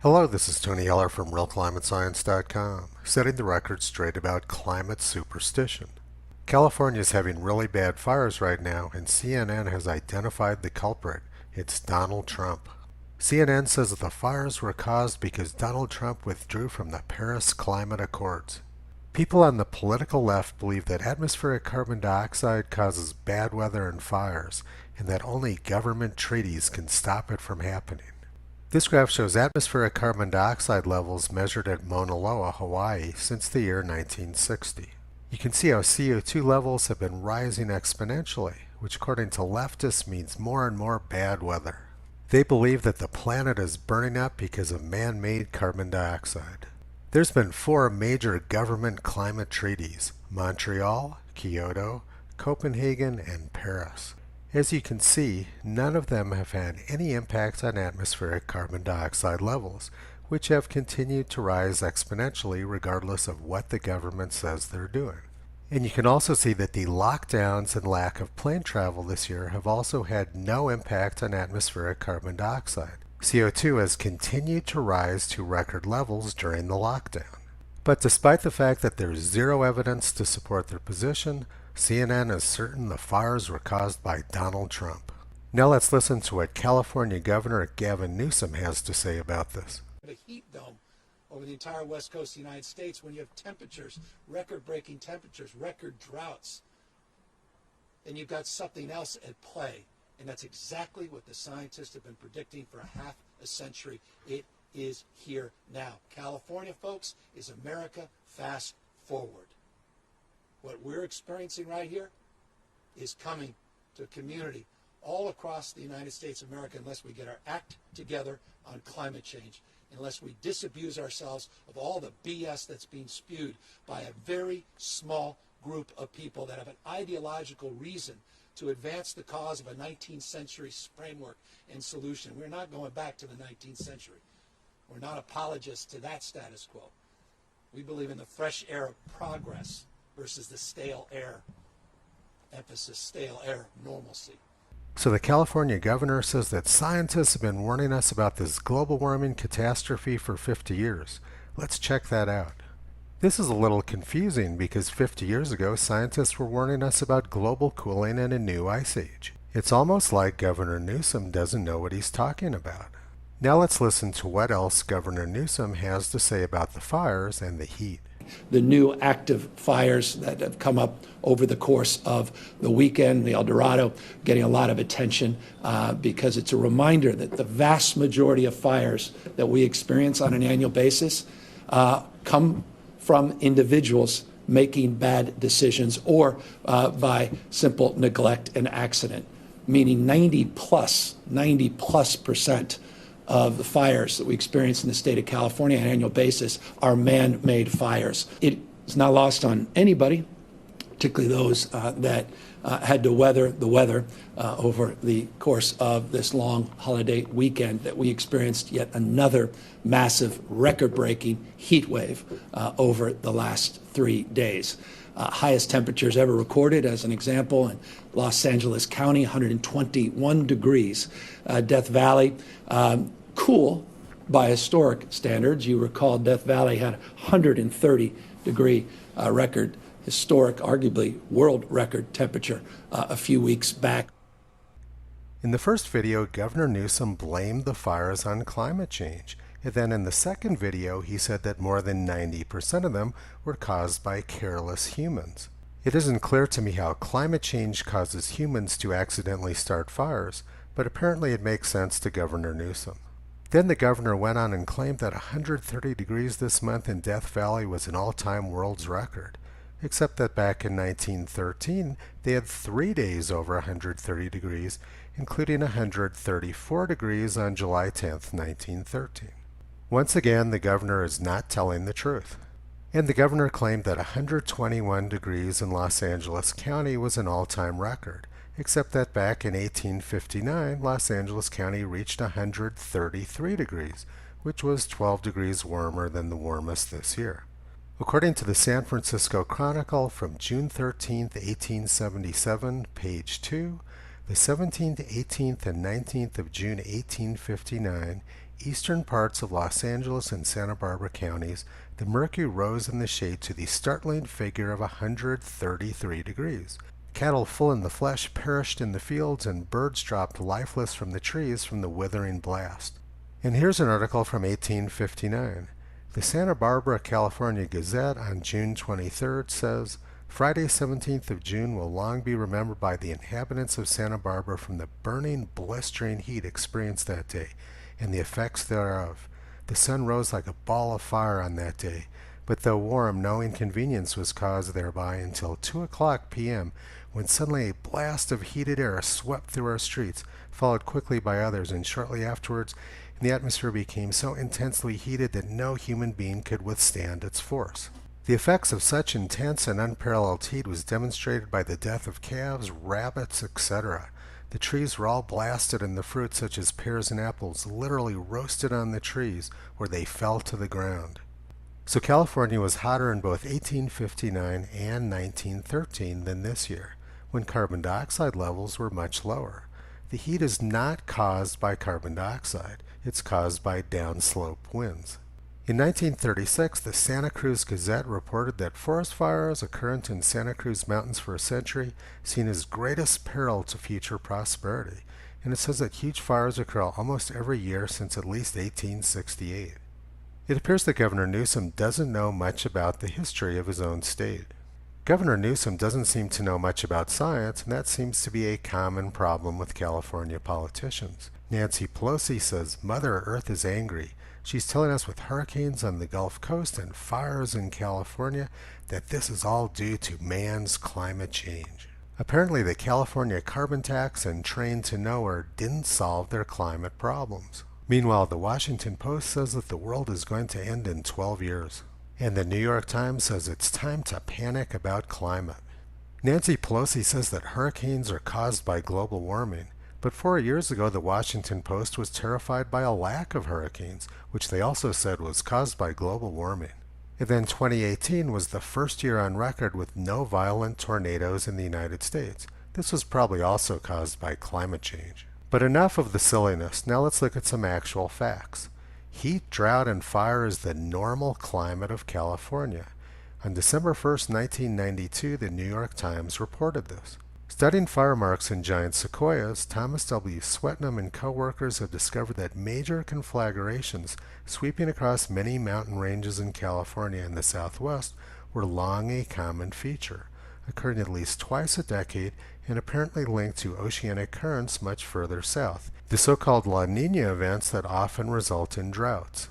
Hello, this is Tony Heller from RealClimateScience.com, setting the record straight about climate superstition. California is having really bad fires right now, and CNN has identified the culprit. It's Donald Trump. CNN says that the fires were caused because Donald Trump withdrew from the Paris Climate Accords. People on the political left believe that atmospheric carbon dioxide causes bad weather and fires, and that only government treaties can stop it from happening. This graph shows atmospheric carbon dioxide levels measured at Mauna Loa, Hawaii since the year 1960. You can see how CO2 levels have been rising exponentially, which according to leftists means more and more bad weather. They believe that the planet is burning up because of man-made carbon dioxide. There's been 4 major government climate treaties: Montreal, Kyoto, Copenhagen, and Paris. As you can see, none of them have had any impact on atmospheric carbon dioxide levels, which have continued to rise exponentially regardless of what the government says they're doing. And you can also see that the lockdowns and lack of plane travel this year have also had no impact on atmospheric carbon dioxide. CO2 has continued to rise to record levels during the lockdown. But despite the fact that there's zero evidence to support their position, CNN is certain the fires were caused by Donald Trump. Now let's listen to what California Governor Gavin Newsom has to say about this. A heat dome over the entire west coast of the United States when you have temperatures, record-breaking temperatures, record droughts, then you've got something else at play. And that's exactly what the scientists have been predicting for half a century. It is here now. California, folks, is America fast forward. What we're experiencing right here is coming to a community all across the United States of America unless we get our act together on climate change, unless we disabuse ourselves of all the BS that's being spewed by a very small group of people that have an ideological reason to advance the cause of a 19th century framework and solution. We're not going back to the 19th century. We're not apologists to that status quo. We believe in the fresh air of progress versus the stale air, emphasis, stale air, normalcy. So the California governor says that scientists have been warning us about this global warming catastrophe for 50 years. Let's check that out. This is a little confusing because 50 years ago scientists were warning us about global cooling and a new ice age. It's almost like Governor Newsom doesn't know what he's talking about. Now let's listen to what else Governor Newsom has to say about the fires and the heat. The new active fires that have come up over the course of the weekend, the El Dorado, getting a lot of attention because it's a reminder that the vast majority of fires that we experience on an annual basis come from individuals making bad decisions or by simple neglect and accident, meaning 90 plus percent of the fires that we experience in the state of California on an annual basis are man-made fires. It is not lost on anybody, particularly those that had to weather the weather over the course of this long holiday weekend, that we experienced yet another massive record-breaking heat wave over the last 3 days. Highest temperatures ever recorded, as an example, in Los Angeles County, 121 degrees. Death Valley, cool by historic standards. You recall Death Valley had 130 degree record, historic, arguably world record temperature a few weeks back. In the first video, Governor Newsom blamed the fires on climate change. And then in the second video, he said that more than 90% of them were caused by careless humans. It isn't clear to me how climate change causes humans to accidentally start fires, but apparently it makes sense to Governor Newsom. Then the governor went on and claimed that 130 degrees this month in Death Valley was an all-time world's record, except that back in 1913 they had 3 days over 130 degrees, including 134 degrees on July 10, 1913. Once again, the governor is not telling the truth. And the governor claimed that 121 degrees in Los Angeles County was an all-time record, except that back in 1859, Los Angeles County reached 133 degrees, which was 12 degrees warmer than the warmest this year. According to the San Francisco Chronicle from June 13, 1877, page 2, the 17th, 18th, and 19th of June 1859, eastern parts of Los Angeles and Santa Barbara counties, the mercury rose in the shade to the startling figure of 133 degrees. Cattle full in the flesh perished in the fields, and birds dropped lifeless from the trees from the withering blast. And here's an article from 1859. The Santa Barbara, California Gazette on June 23rd says, Friday 17th of June will long be remembered by the inhabitants of Santa Barbara from the burning, blistering heat experienced that day and the effects thereof. The sun rose like a ball of fire on that day, but though warm, no inconvenience was caused thereby until 2 o'clock p.m., when suddenly a blast of heated air swept through our streets, followed quickly by others, and shortly afterwards the atmosphere became so intensely heated that no human being could withstand its force. The effects of such intense and unparalleled heat was demonstrated by the death of calves, rabbits, etc. The trees were all blasted, and the fruit, such as pears and apples, literally roasted on the trees where they fell to the ground. So California was hotter in both 1859 and 1913 than this year, when carbon dioxide levels were much lower. The heat is not caused by carbon dioxide, it's caused by downslope winds. In 1936, the Santa Cruz Gazette reported that forest fires occurrent in Santa Cruz Mountains for a century seen as greatest peril to future prosperity, and it says that huge fires occur almost every year since at least 1868. It appears that Governor Newsom doesn't know much about the history of his own state. Governor Newsom doesn't seem to know much about science, and that seems to be a common problem with California politicians. Nancy Pelosi says Mother Earth is angry. She's telling us with hurricanes on the Gulf Coast and fires in California that this is all due to man's climate change. Apparently the California carbon tax and train to nowhere didn't solve their climate problems. Meanwhile, the Washington Post says that the world is going to end in 12 years. And the New York Times says it's time to panic about climate. Nancy Pelosi says that hurricanes are caused by global warming. But 4 years ago, the Washington Post was terrified by a lack of hurricanes, which they also said was caused by global warming. And then 2018 was the first year on record with no violent tornadoes in the United States. This was probably also caused by climate change. But enough of the silliness. Now let's look at some actual facts. Heat, drought, and fire is the normal climate of California. On December 1st, 1992, the New York Times reported this. Studying fire marks in giant sequoias, Thomas W. Swetnam and co-workers have discovered that major conflagrations sweeping across many mountain ranges in California and the Southwest were long a common feature, occurring at least twice a decade and apparently linked to oceanic currents much further south, the so-called La Niña events that often result in droughts.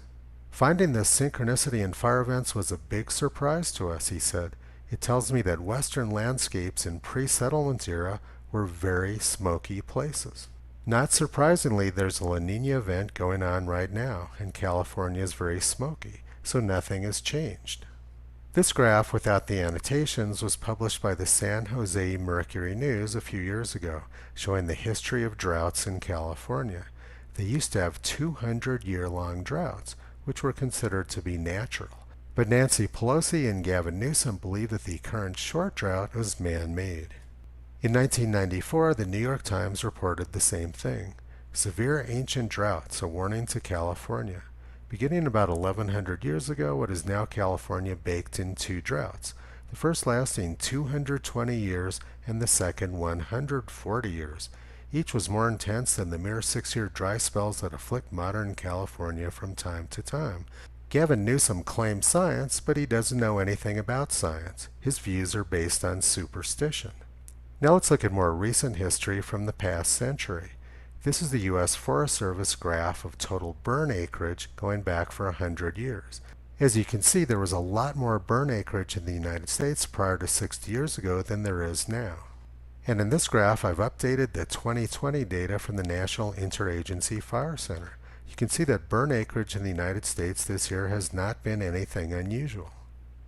Finding this synchronicity in fire events was a big surprise to us, he said. It tells me that western landscapes in pre-settlement era were very smoky places. Not surprisingly, there's a La Niña event going on right now, and California is very smoky, so nothing has changed. This graph, without the annotations, was published by the San Jose Mercury News a few years ago, showing the history of droughts in California. They used to have 200-year-long droughts, which were considered to be natural. But Nancy Pelosi and Gavin Newsom believe that the current short drought was man-made. In 1994, the New York Times reported the same thing. Severe ancient droughts, a warning to California. Beginning about 1100 years ago, what is now California baked in two droughts, the first lasting 220 years and the second 140 years. Each was more intense than the mere 6-year dry spells that afflict modern California from time to time. Gavin Newsom claims science, but he doesn't know anything about science. His views are based on superstition. Now let's look at more recent history from the past century. This is the U.S. Forest Service graph of total burn acreage going back for 100 years. As you can see, there was a lot more burn acreage in the United States prior to 60 years ago than there is now. And in this graph, I've updated the 2020 data from the National Interagency Fire Center. You can see that burn acreage in the United States this year has not been anything unusual.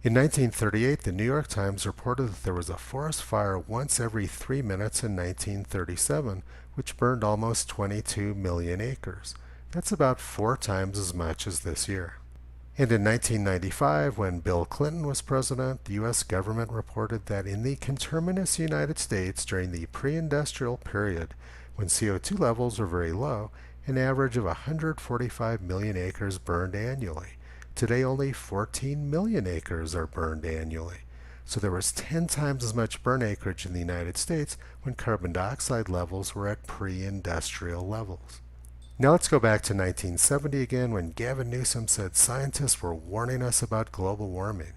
In 1938, the New York Times reported that there was a forest fire once every 3 minutes in 1937, which burned almost 22 million acres. That's about 4 times as much as this year. And in 1995, when Bill Clinton was president, the U.S. government reported that in the conterminous United States during the pre-industrial period, when CO2 levels were very low, an average of 145 million acres burned annually. Today only 14 million acres are burned annually. So there was 10 times as much burn acreage in the United States when carbon dioxide levels were at pre-industrial levels. Now let's go back to 1970 again, when Gavin Newsom said scientists were warning us about global warming.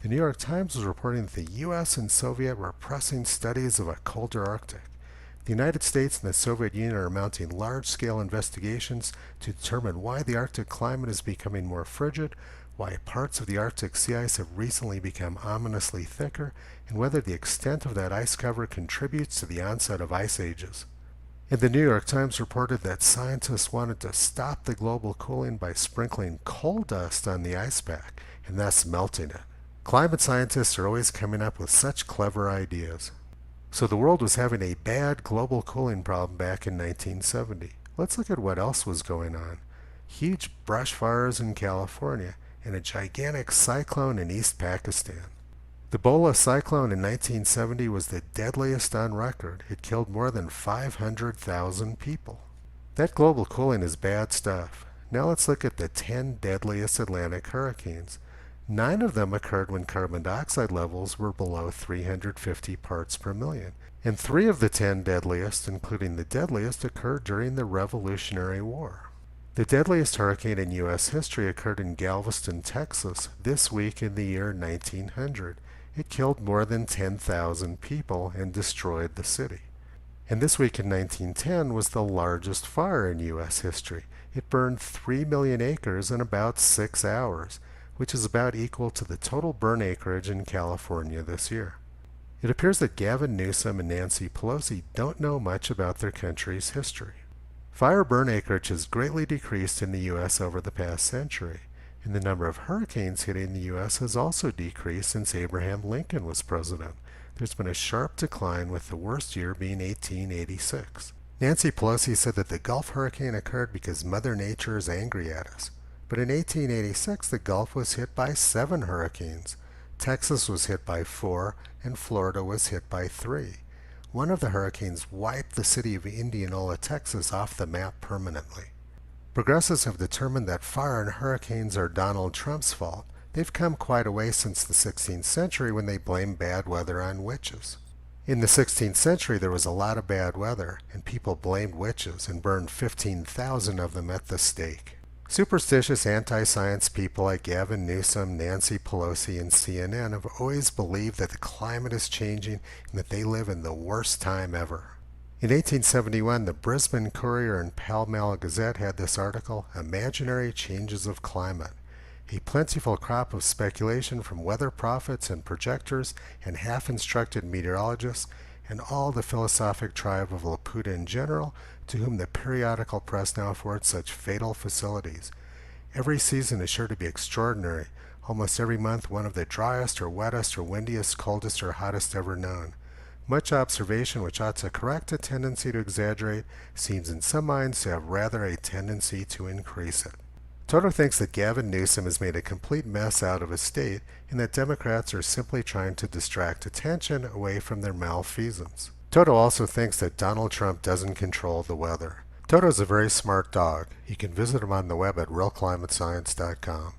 The New York Times was reporting that the US and Soviet were pressing studies of a colder Arctic. The United States and the Soviet Union are mounting large-scale investigations to determine why the Arctic climate is becoming more frigid, why parts of the Arctic sea ice have recently become ominously thicker, and whether the extent of that ice cover contributes to the onset of ice ages. And the New York Times reported that scientists wanted to stop the global cooling by sprinkling coal dust on the ice pack and thus melting it. Climate scientists are always coming up with such clever ideas. So the world was having a bad global cooling problem back in 1970. Let's look at what else was going on. Huge brush fires in California and a gigantic cyclone in East Pakistan. The Bola cyclone in 1970 was the deadliest on record. It killed more than 500,000 people. That global cooling is bad stuff. Now let's look at the 10 deadliest Atlantic hurricanes. 9 of them occurred when carbon dioxide levels were below 350 parts per million. And 3 of the 10 deadliest, including the deadliest, occurred during the Revolutionary War. The deadliest hurricane in U.S. history occurred in Galveston, Texas, this week in the year 1900. It killed more than 10,000 people and destroyed the city. And this week in 1910 was the largest fire in U.S. history. It burned 3 million acres in about 6 hours, which is about equal to the total burn acreage in California this year. It appears that Gavin Newsom and Nancy Pelosi don't know much about their country's history. Fire burn acreage has greatly decreased in the U.S. over the past century, and the number of hurricanes hitting the U.S. has also decreased since Abraham Lincoln was president. There's been a sharp decline, with the worst year being 1886. Nancy Pelosi said that the Gulf hurricane occurred because Mother Nature is angry at us. But in 1886, the Gulf was hit by 7 hurricanes. Texas was hit by 4, and Florida was hit by 3. One of the hurricanes wiped the city of Indianola, Texas, off the map permanently. Progressives have determined that fire and hurricanes are Donald Trump's fault. They've come quite a way since the 16th century, when they blamed bad weather on witches. In the 16th century, there was a lot of bad weather, and people blamed witches and burned 15,000 of them at the stake. Superstitious anti-science people like Gavin Newsom, Nancy Pelosi, and CNN have always believed that the climate is changing and that they live in the worst time ever. In 1871, the Brisbane Courier and Pall Mall Gazette had this article, "Imaginary Changes of Climate." A plentiful crop of speculation from weather prophets and projectors and half-instructed meteorologists, and all the philosophic tribe of Laputa in general, to whom the periodical press now affords such fatal facilities. Every season is sure to be extraordinary, almost every month one of the driest or wettest or windiest, coldest or hottest ever known. Much observation, which ought to correct a tendency to exaggerate, seems in some minds to have rather a tendency to increase it. Toto thinks that Gavin Newsom has made a complete mess out of his state, and that Democrats are simply trying to distract attention away from their malfeasance. Toto also thinks that Donald Trump doesn't control the weather. Toto's a very smart dog. You can visit him on the web at realclimatescience.com.